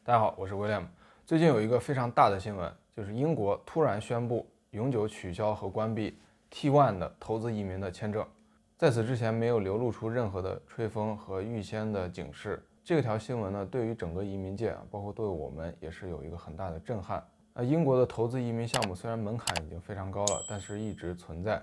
大家好，我是 William。最近有一个非常大的新闻，就是英国突然宣布永久取消和关闭 T1 的投资移民的签证。在此之前没有流露出任何的吹风和预先的警示。这条新闻呢，对于整个移民界包括对我们也是有一个很大的震撼。英国的投资移民项目虽然门槛已经非常高了，但是一直存在。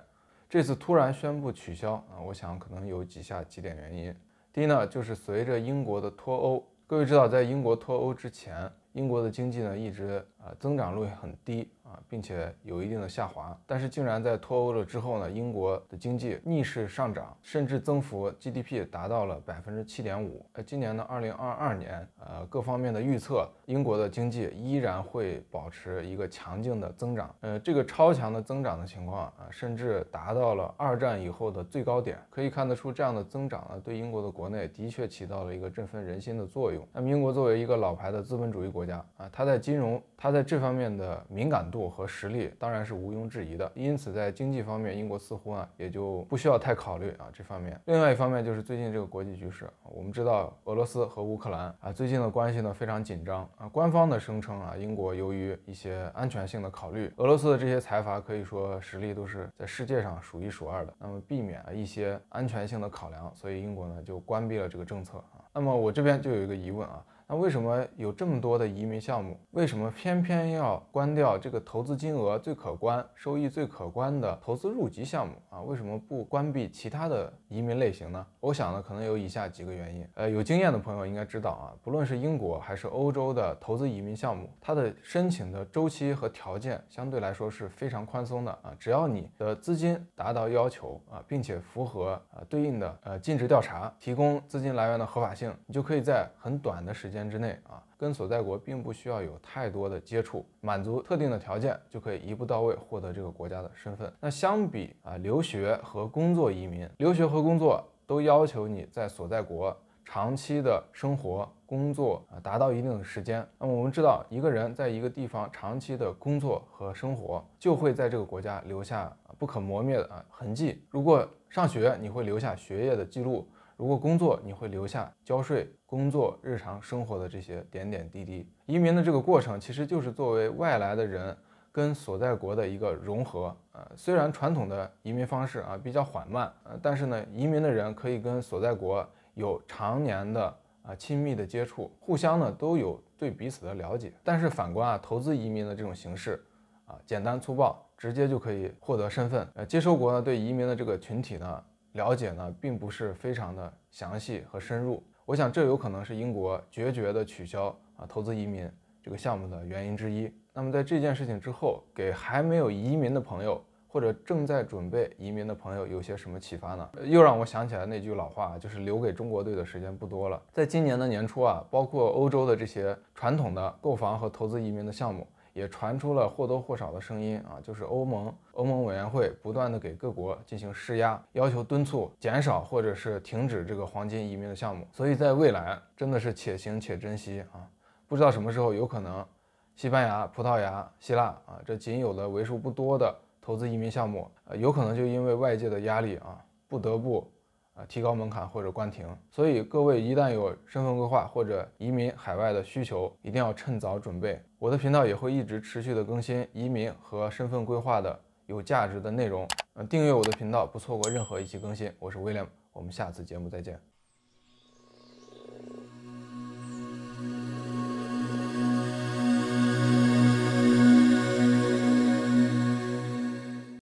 这次突然宣布取消我想可能有以下几点原因。第一呢，就是随着英国的脱欧。各位知道，在英国脱欧之前，英国的经济呢一直增长率很低并且有一定的下滑。但是竟然在脱欧了之后呢，英国的经济逆势上涨，甚至增幅 GDP 达到了7.5%。今年的2022年，各方面的预测，英国的经济依然会保持一个强劲的增长。这个超强的增长的情况甚至达到了2战以后的最高点。可以看得出，这样的增长呢，对英国的国内的确起到了一个振奋人心的作用。那么，英国作为一个老牌的资本主义国家它在金融，它在这方面的敏感度和实力当然是毋庸置疑的。因此，在经济方面，英国似乎也就不需要太考虑这方面。另外一方面就是最近这个国际局势，我们知道俄罗斯和乌克兰最近的关系呢非常紧张官方的声称英国由于一些安全性的考虑，俄罗斯的这些财阀可以说实力都是在世界上数一数二的。那么避免一些安全性的考量，所以英国呢就关闭了这个政策那么我这边就有一个疑问那为什么有这么多的移民项目，为什么偏偏要关掉这个投资金额最可观、收益最可观的投资入籍项目为什么不关闭其他的移民类型呢？我想呢，可能有以下几个原因。有经验的朋友应该知道不论是英国还是欧洲的投资移民项目，它的申请的周期和条件相对来说是非常宽松的只要你的资金达到要求并且符合对应的尽职调查，提供资金来源的合法性，你就可以在很短的时间之内跟所在国并不需要有太多的接触，满足特定的条件就可以一步到位获得这个国家的身份。那相比留学和工作移民，留学和工作都要求你在所在国长期的生活工作达到一定的时间。那么我们知道，一个人在一个地方长期的工作和生活，就会在这个国家留下不可磨灭的痕迹。如果上学，你会留下学业的记录；如果工作，你会留下交税、工作、日常生活的这些点点滴滴。移民的这个过程，其实就是作为外来的人跟所在国的一个融合。虽然传统的移民方式比较缓慢，但是呢，移民的人可以跟所在国有常年的亲密的接触，互相呢都有对彼此的了解。但是反观投资移民的这种形式简单粗暴，直接就可以获得身份。接收国呢对移民的这个群体呢了解呢并不是非常的详细和深入。我想这有可能是英国决绝的取消投资移民这个项目的原因之一。那么在这件事情之后，给还没有移民的朋友或者正在准备移民的朋友有些什么启发呢？又让我想起来那句老话，就是留给中国队的时间不多了。在今年的年初包括欧洲的这些传统的购房和投资移民的项目，也传出了或多或少的声音就是欧盟委员会不断的给各国进行施压，要求敦促减少或者是停止这个黄金移民的项目。所以在未来真的是且行且珍惜不知道什么时候有可能西班牙、葡萄牙、希腊这仅有的为数不多的投资移民项目有可能就因为外界的压力不得不提高门槛或者关停。所以各位一旦有身份规划或者移民海外的需求，一定要趁早准备。我的频道也会一直持续的更新移民和身份规划的有价值的内容。订阅我的频道，不错过任何一期更新。我是 William，我们下次节目再见。